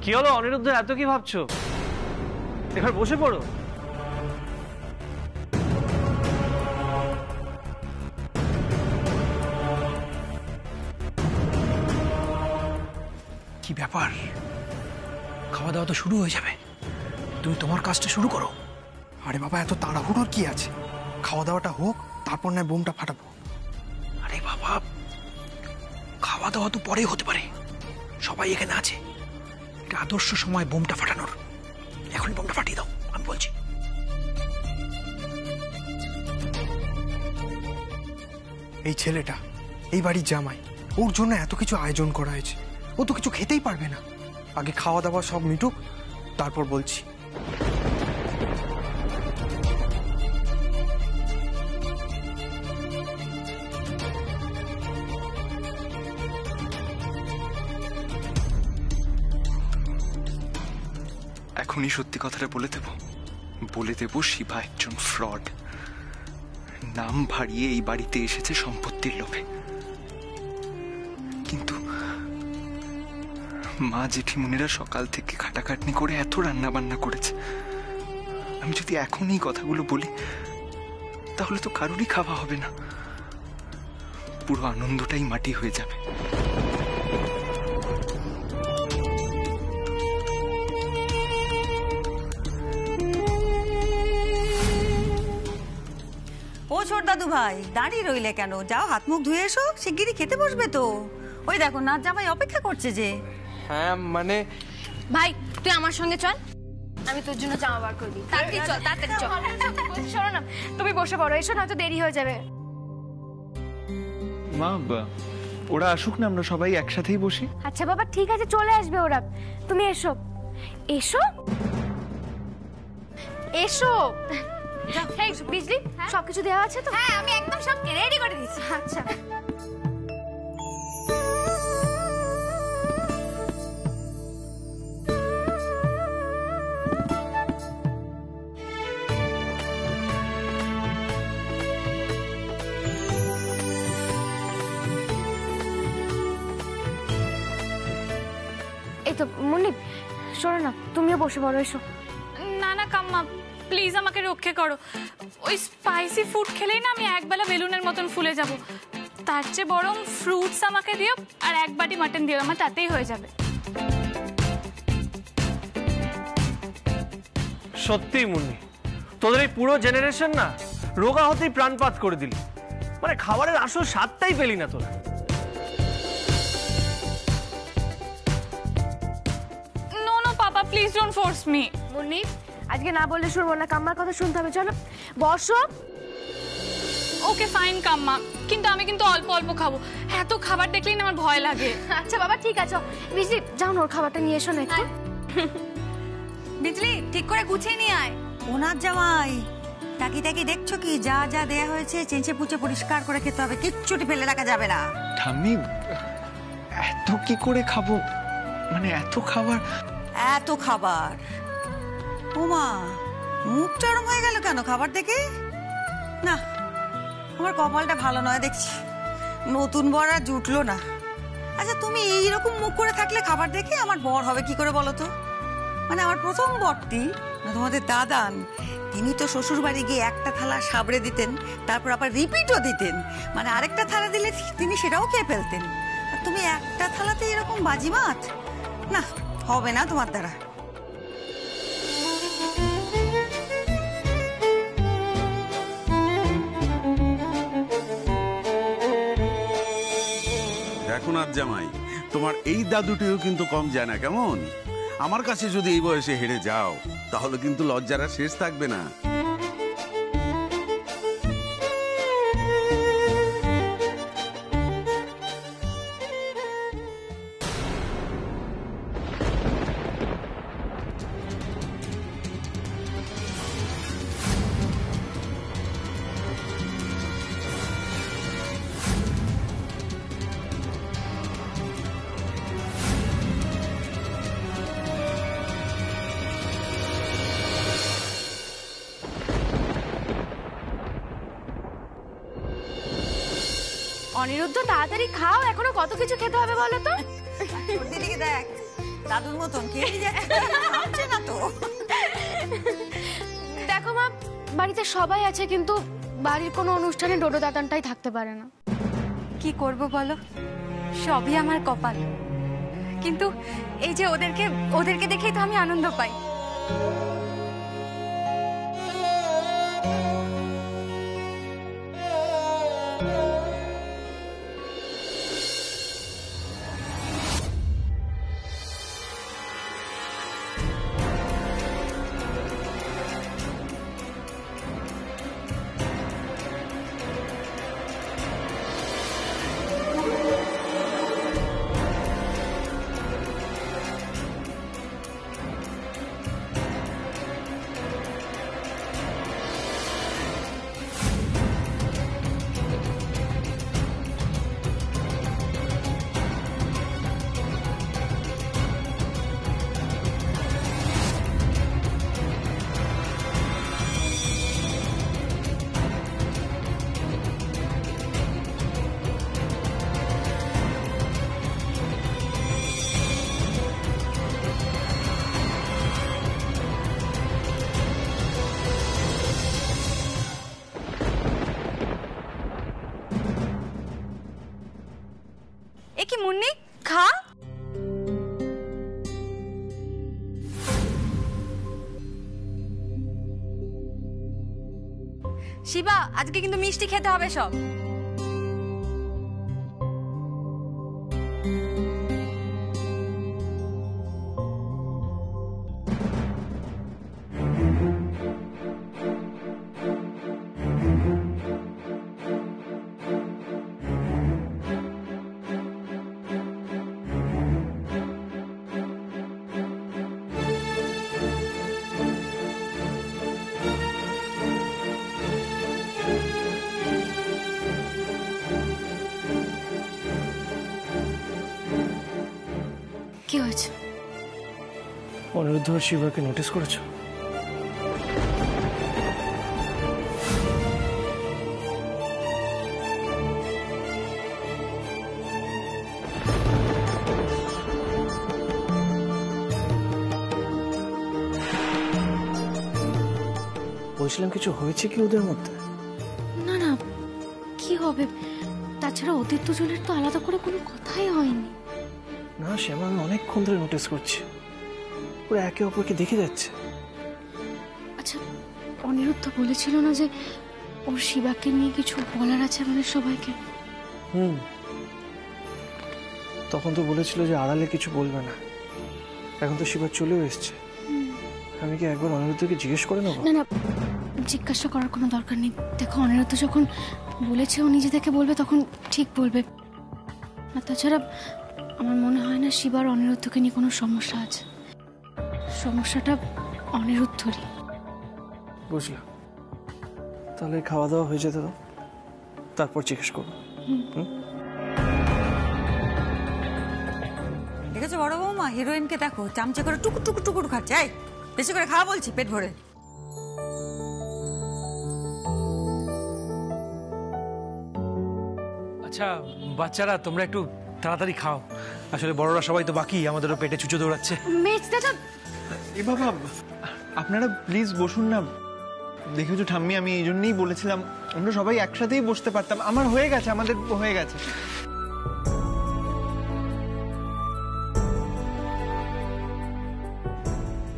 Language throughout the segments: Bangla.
কি হলো অনিরুদ্ধ, এত কি ভাবছো? এবার বসে পড়ো। কি ব্যাপার? খাওয়া দাওয়া তো শুরু হয়ে যাবে, তুমি তোমার কাজটা শুরু করো। আরে বাবা, এত তাড়াহুড়োর কি আছে? খাওয়া দাওয়াটা হোক, তারপর না বোমটা ফাটাবো। আরে বাবা, খাওয়া দাওয়া তো পরে হতে পারে, সবাই এখানে আছে। এটা আদর্শ সময় বোমটা ফাটানোর। এখনই বোমটা ফাটিয়ে দাও, আমি বলছি। এই ছেলেটা এই বাড়ির জামাই, ওর জন্য এত কিছু আয়োজন করা হয়েছে, ও তো কিছু খেতেই পারবে না। আগে খাওয়া দাওয়া সব মিটুক, তারপর বলছি। এখনই সত্যি কথাটা বলে দেব শিবা একজন ফ্রড। নাম ভাড়িয়ে এই বাড়িতে এসেছে সম্পত্তির লোভে। কিন্তু মা জেঠিমুনিরা সকাল থেকে খাটাখাটনি করে এত রান্না বান্না করেছে, আমি যদি এখনই কথাগুলো বলি তাহলে তো কারোরই খাওয়া হবে না, পুরো আনন্দটাই মাটি হয়ে যাবে। ও ছোট দাদু ভাই, দাঁড়িয়ে রইলে কেন? যাও হাত মুখ ধুয়ে এসো, শিগগিরই খেতে বসবে তো। ওই দেখো নাচ জামাই অপেক্ষা করছে যে। হ্যাঁ মানে ভাই তুই আমার সঙ্গে চল, আমি তোর জন্য জামা বার করে দিই। তাড়াতাড়ি চল, তাড়াতাড়ি চল। শোনো না, তুমি বসে পড়ো, এসো, নয়তো দেরি হয়ে যাবে। মা, ওরা আসুক না, আমরা সবাই একসাথেই বসি। আচ্ছা বাবা, ঠিক আছে, চলে আসবে ওরা। তুমি এসো এসো এসো। এই বিজলি, সবকিছু দেওয়া আছে তো? হ্যাঁ, আমি একদম সব রেডি করে দিয়েছি। আচ্ছা এই তো মুন্নি, শোনো না, তুমিও বসে পড়ো, এসো। না না কাম্মা, প্লিজ আমাকে রক্ষে করো। ওই স্পাইসি ফুড খেলেই না আমি একবেলা বেলুনের মতন ফুলে যাব। তার চেয়ে বরং ফ্রুটস আমাকে দিও আর এক বাটি মাটন দিও, আমার তাতেই হয়ে যাবে। সত্যি মুন্নি, তোদের এই পুরো জেনারেশন না রোগা হতেই প্রাণপাত করে দিলি। মানে খাবারের আসল স্বাদটাই পেলি না তোরা। No no papa, please don't force me. Munni, আজকে না বললে শুনবো না, কাম্মার কথা শুনতে হবে। চলো বসো। ওকে ফাইন কাম্মা, কিন্তু আমি কিন্তু অল্প অল্প খাবো। এত খাবার দেখলেই না আমার ভয় লাগে। আচ্ছা বাবা, ঠিক আছে। বিজলি, যাও না, ওর খাবারটা নিয়ে এসো না একটু। বিজলি, ঠিক করে গুছিয়ে নিয়ে আয়। ওনার জামাই টাকি টাকি দেখছো কি? যা যা দেয়া হয়েছে চেঁচে পুচে পরিষ্কার করে খেতে হবে, কিচ্ছুটি ফেলে রাখা যাবে না। ঠাম্মি, এত কি করে খাবো? মানে এত খাবার? এত খাবার? ওমা, মুখ চরম হয়ে গেল কেন খাবার দেখে? না, আমার কপালটা ভালো নয় দেখছি, নতুন বর আর জুটলো না। আচ্ছা, তুমি এইরকম মুখ করে থাকলে খাবার দেখে আমার বর হবে কি করে বলো তো? মানে আমার প্রথম বরটি, তোমাদের দাদান, তিনি তো শ্বশুর বাড়ি গিয়ে একটা থালা সাবড়ে দিতেন, তারপর আবার রিপিটও দিতেন। মানে আরেকটা থালা দিলে তিনি সেটাও খেয়ে ফেলতেন। আর তুমি একটা থালাতে এরকম বাজিমাত? না, হবে না তোমার দ্বারা। দেখো না জামাই, তোমার এই দাদুটিও কিন্তু কম যায় না কেমন? আমার কাছে যদি এই বয়সে হেরে যাও তাহলে কিন্তু লজ্জার আর শেষ থাকবে না। অনিরুদ্ধ, তাড়াতাড়ি খাও, এখনো কত কিছু খেতে হবে বলো তো। দিদিকে দেখ, দাদুর মতন খেয়ে যাচ্ছে, থামছে না তো। দেখো মা, বাড়িতে সবাই আছে কিন্তু বাড়ির কোনো অনুষ্ঠানে ডোডো দাদানটাই থাকতে পারে না। কি করব বলো, সবই আমার কপাল। কিন্তু এই যে ওদেরকে দেখেই তো আমি আনন্দ পাই। এ কি মুন্নি, খা। শিবা, আজকে কিন্তু মিষ্টি খেতে হবে সব। কি হয়েছে? অনিরুদ্ধ আর শিবাকে নোটিস করেছো? বলছিলাম কিছু হয়েছে কি ওদের মধ্যে? না না, কি হবে? তাছাড়া ওদের দুজনের তো আলাদা করে কোনো কথাই হয়নি। না শ্যামা, আমি অনেকক্ষণ ধরে নোটিস করছি, ওরা একে অপরকে দেখে যাচ্ছে। আচ্ছা, অনিরুদ্ধ বলেছিল না যে ওর শিবাকে নিয়ে কিছু বলার আছে আমাদের সবাইকে? তখন তো বলেছিল যে আড়ালে কিছু বলবে না। এখন তো শিবা চলেও এসছে। আমি কি একবার অনিরুদ্ধকে জিজ্ঞেস করে নেবো? না না, জিজ্ঞাসা করার কোনো দরকার নেই। দেখো, অনিরুদ্ধ যখন বলেছে ও নিজে থেকে বলবে তখন ঠিক বলবে। আর তাছাড়া আমার মনে হয় না শিবার অনিরুদ্ধকে নিয়ে কোনো সমস্যা আছে। সমস্যাটা অনিরুদ্ধরই। বুঝলাম। তাহলে খাওয়া দাওয়া হয়ে যেতে দাও, তারপর জিজ্ঞেস করবো। দেখেছো বড় বৌমা, হিরোইনকে দেখো চামচে করে টুকুর টুকুর টুকুর খাচ্ছে। এই বেশি করে খাওয়া বলছি, পেট ভরে। আচ্ছা বাচ্চারা, তোমরা একটু তাড়াতাড়ি খাও। আসলে বড়রা সবাই তো বাকি, আমাদেরও পেটে চুচো দৌড়াচ্ছে। মেজ দাদা, এ বাবা, আপনারা প্লিজ বসুন না। দেখেছো ঠাম্মি, আমি এই জন্যই বলেছিলাম আমরা সবাই একসাথেই বসতে পারতাম। আমার হয়ে গেছে, আমাদের হয়ে গেছে।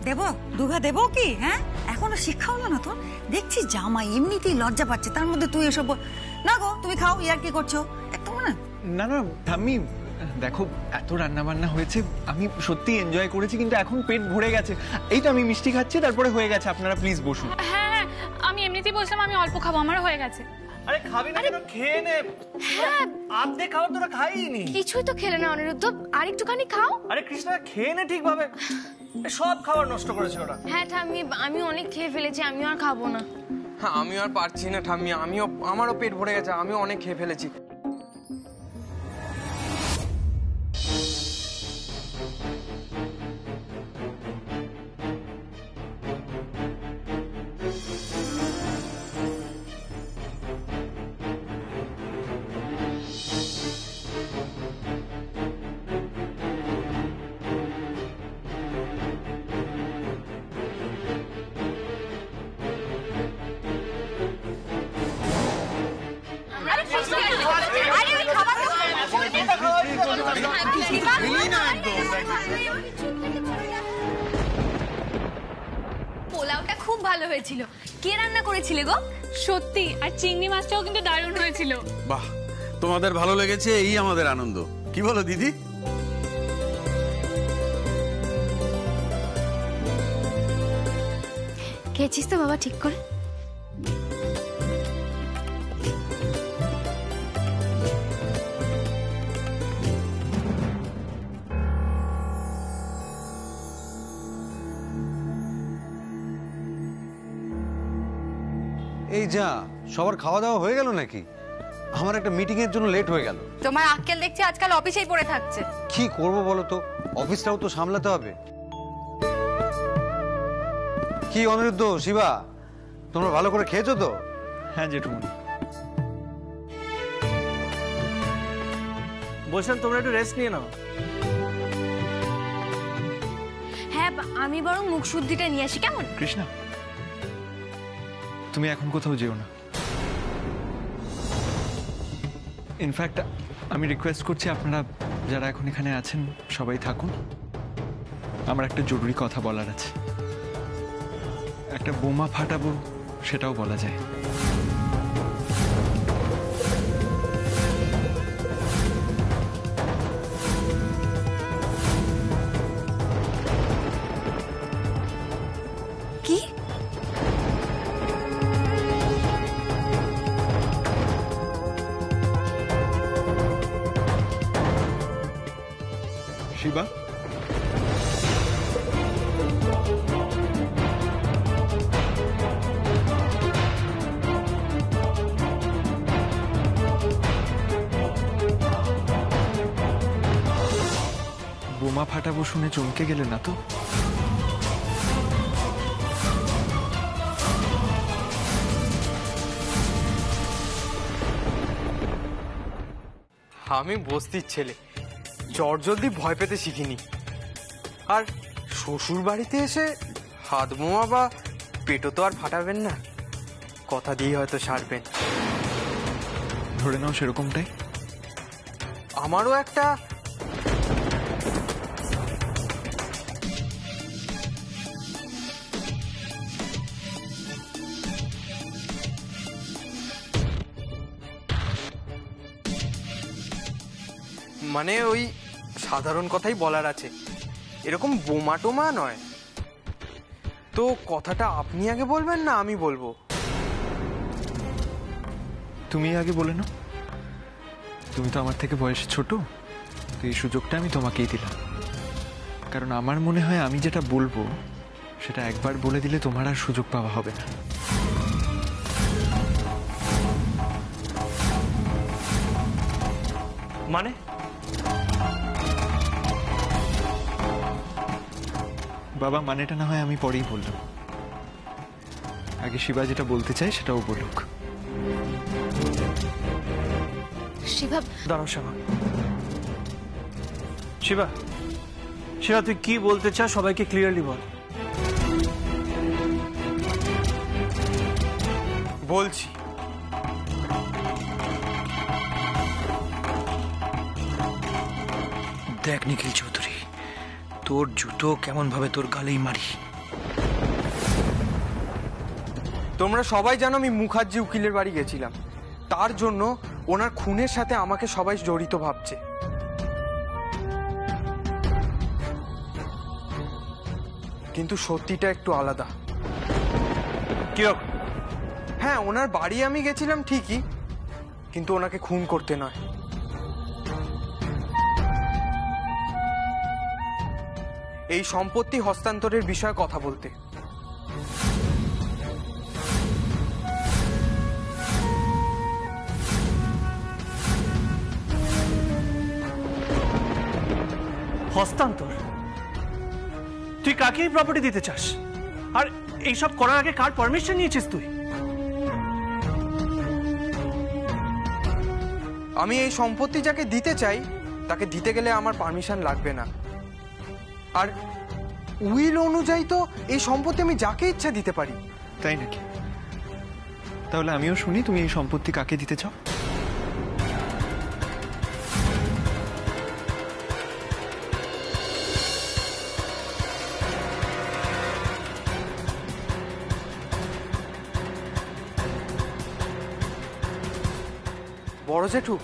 দেবো দুঘা দেবো কি? হ্যাঁ, এখনো শিক্ষা হলো না তোর? দেখছি জামাই এমনিতেই লজ্জা পাচ্ছে, তার মধ্যে তুই এসব না গো। তুমি খাও, ইয়ার কি করছো একদম না। না না ঠাম্মি, দেখো এত রান্না বান্না হয়েছে, আমি সত্যি এনজয় করেছি, কিন্তু এখন পেট ভরে গেছে। এই তো আমি মিষ্টি খাচ্ছি, তারপরে হয়ে গেছে। আপনারা প্লিজ বসুন। হ্যাঁ, আমি এমনিতেই বলছিলাম আমি অল্প খাবো, আমারও হয়ে গেছে। আরে খাবি না কেন? খেয়ে নে। হ্যাঁ, আধে খাবার তোরা খাইনি। কিছুই তো খেলে না অনিরুদ্ধ, আর একটুখানি খাও। আরে কৃষ্ণা, খেয়ে নে ঠিকভাবে। সব খাবার নষ্ট করেছে ওরা। হ্যাঁ ঠাম্মি, আমি অনেক খেয়ে ফেলেছি, আমিও আর খাবো না। হ্যাঁ, আমিও আর পারছি না ঠাম্মি, আমারও পেট ভরে গেছে, আমিও অনেক খেয়ে ফেলেছি। পোলাওটা খুব ভালো হয়েছিল। কে রান্না করেছিলে গো? সত্যি, আর চিংড়ি মাছটাও কিন্তু দারুণ হয়েছিল। বাহ, তোমাদের ভালো লেগেছে, এই আমাদের আনন্দ। কি বলো দিদি? খেয়েছিস তো বাবা ঠিক করে? এই যা, সবার খাওয়া দাওয়া হয়ে গেল নাকি? আমার একটা মিটিং এর জন্য লেট হয়ে গেল। তোমার আক্কেল দেখছি আজকাল অফিসেই পড়ে থাকছে। কি করব বলো তো, অফিসটাও তো সামলাতে হবে। কি অনিরুদ্ধ, শিবা, তোমরা ভালো করে খেয়েছো তো? হ্যাঁ জেঠুমনি। বলছেন তোমরা একটু রেস্ট নিয়ে নাও। হ্যাঁ, আমি বরং মুখ শুদ্ধিটা নিয়ে আসি, কেমন? কৃষ্ণা, তুমি এখন কোথাও যেও না। ইনফ্যাক্ট আমি রিকোয়েস্ট করছি আপনারা যারা এখন এখানে আছেন সবাই থাকুন। আমার একটা জরুরি কথা বলার আছে। একটা বোমা ফাটাবো, সেটাও বলা যায়। কি? শিবা, বোমা ফাটাবো শুনে চমকে গেলে না তো? আমি বস্তির ছেলে, চটজলদি ভয় পেতে শিখিনি। আর শ্বশুর বাড়িতে এসে হাত বোমা বা পেটো তো আর ফাটাবেন না, কথা দিয়ে হয়তো সারবেন। ধরে নাও সেরকমটাই। আমারও একটা মানে ওই সাধারণ কথাই বলার আছে, এরকম বোমা টোমা নয়। তো কথাটা আপনি আগে বলবেন না আমি বলবো? তুমি আগে বলে নাও। তুমি তো আমার থেকে বয়সে ছোট, তো এই সুযোগটা আমি তোমাকেই দিলাম। কারণ আমার মনে হয় আমি যেটা বলবো সেটা একবার বলে দিলে তোমার আর সুযোগ পাওয়া হবে না। মানে বাবা, মানেটা না হয় আমি পরেই বললাম। আগে শিবা যেটা বলতে চাই সেটাও বলুক। শিবা, দাঁড়াও শিবা। শিবা, শিবা তুই কি বলতে চাস সবাইকে ক্লিয়ারলি বল। বলছি, দেখ নিখিল চৌধুরী, তোর জুতো কেমন ভাবে তোর গালেই মারি। তোমরা সবাই জানো আমি মুখার্জি উকিলের বাড়ি গেছিলাম, তার জন্য ওনার খুনের সাথে আমাকে সবাই জড়িত ভাবছে। কিন্তু সত্যিটা একটু আলাদা। কিরকম? হ্যাঁ, ওনার বাড়ি আমি গেছিলাম ঠিকই, কিন্তু ওনাকে খুন করতে নয়। এই সম্পত্তি হস্তান্তরের বিষয়ে কথা বলতে। হস্তান্তর? তুই কাকে এই প্রপার্টি দিতে চাস? আর এইসব করার আগে কার পারমিশন নিয়েছিস তুই? আমি এই সম্পত্তি যাকে দিতে চাই তাকে দিতে গেলে আমার পারমিশন লাগবে না। আর উইল অনুযায়ী তো এই সম্পত্তি আমি যাকে ইচ্ছা দিতে পারি। তাই নাকি? তাহলে আমিও শুনি তুমি এই সম্পত্তি কাকে দিতে চাও। বড় জেঠু?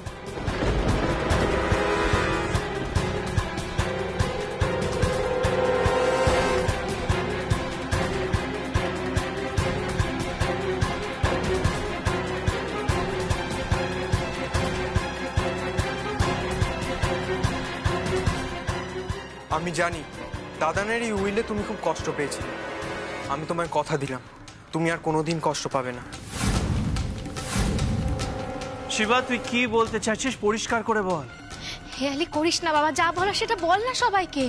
আমি জানি দাদানের এই উইলে তুমি খুব কষ্ট পেয়েছিলে। আমি তোমায় কথা দিলাম তুমি আর কোনোদিন কষ্ট পাবে না। শিবা, তুই কি বলতে চাইছিস পরিষ্কার করে বল। হেয়ালি করিস না বাবা, যা বলার সেটা বল না সবাইকে।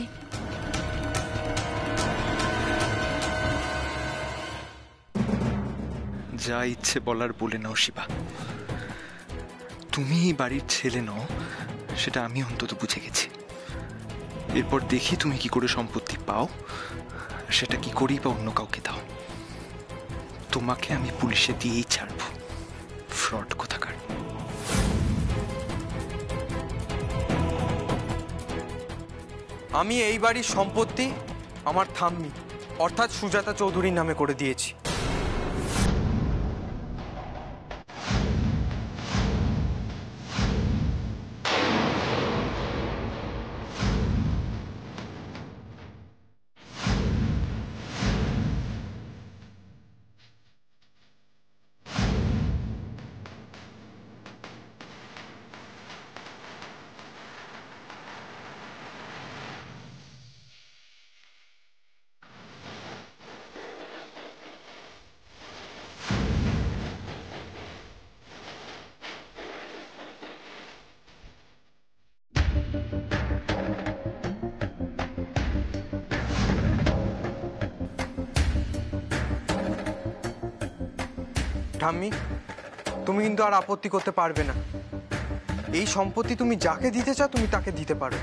যা ইচ্ছে বলার বলে নাও শিবা। তুমি এই বাড়ির ছেলে নও, সেটা আমি অন্তত বুঝে গেছি। এরপর দেখি তুমি কি করে সম্পত্তি পাও, সেটা কি করেই বা অন্য কাউকে দাও। তোমাকে আমি পুলিশে দিয়েই ছাড়বো, ফ্রড কোথাকার। আমি এই বাড়ির সম্পত্তি আমার ঠাম্মি অর্থাৎ সুজাতা চৌধুরীর নামে করে দিয়েছি। ঠাম্মি, তুমি কিন্তু আর আপত্তি করতে পারবে না। এই সম্পত্তি তুমি যাকে দিতে চাও তুমি তাকে দিতে পারো।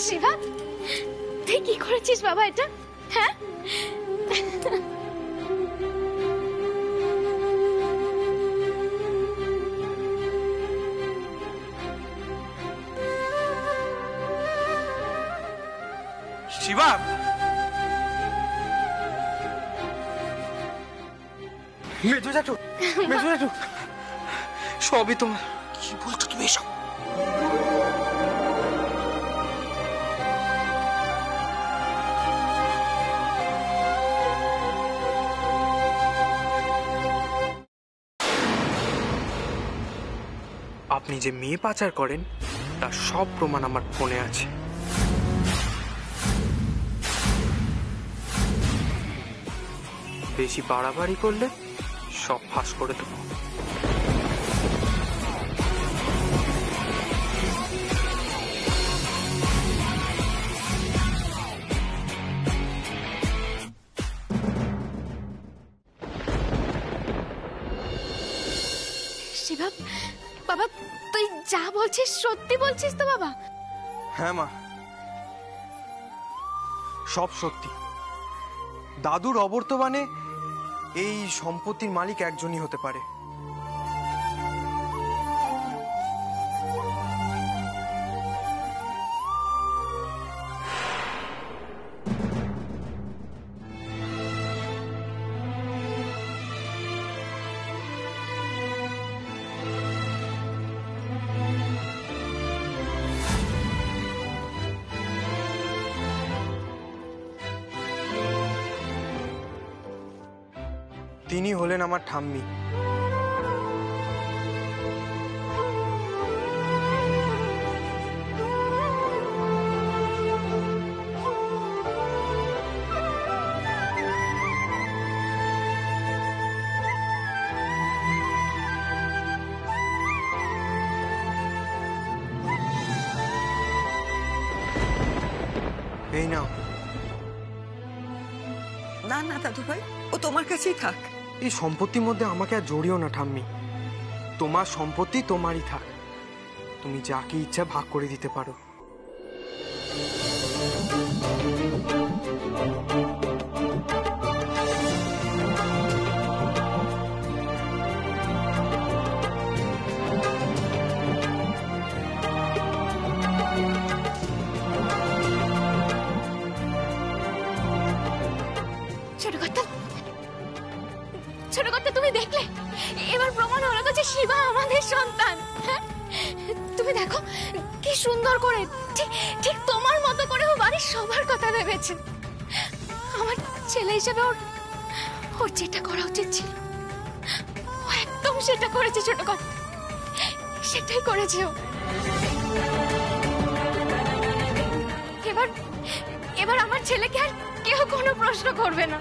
শিবা, তুই কি করেছিস বাবা এটা? হ্যাঁ, শিবা, মেজো জেঠু, মেজো জেঠু, সবই তোমার। কি বলছো তুমি এসব? আপনি যে মেয়ে পাচার করেন তার সব প্রমাণ আমার ফোনে আছে। বেশি বাড়াবাড়ি করলে সব ফাঁস করে দেবো। শিবা বাবা, তুই যা বলছিস সত্যি বলছিস তো বাবা? হ্যাঁ মা, সব সত্যি। দাদুর অবর্তমানে এই সম্পত্তির মালিক একজনই হতে পারে। তিনি হলেন আমার ঠাম্মি। এই নাও। না না দাদু ভাই, ও তোমার কাছেই থাক। এই সম্পত্তির মধ্যে আমাকে আর জড়িও না ঠাম্মি। তোমার সম্পত্তি তোমারই থাক, তুমি যাকে ইচ্ছা ভাগ করে দিতে পারো। ছোট কথা তুমি দেখলে, এবার প্রমাণ হলো তো যে শিবা আমাদের সন্তান। হ্যাঁ, তুমি দেখো কি সুন্দর করে, ঠিক ঠিক তোমার মতো করে ও বাড়ির সবার কথা ভেবেছে। আমার ছেলে হিসেবে ওর যেটা করা উচিত ছিল ও একদম সেটা করেছে ছোট কথা, সেটাই করেছে ও। এবার আমার ছেলেকে আর কেউ কোনো প্রশ্ন করবে না।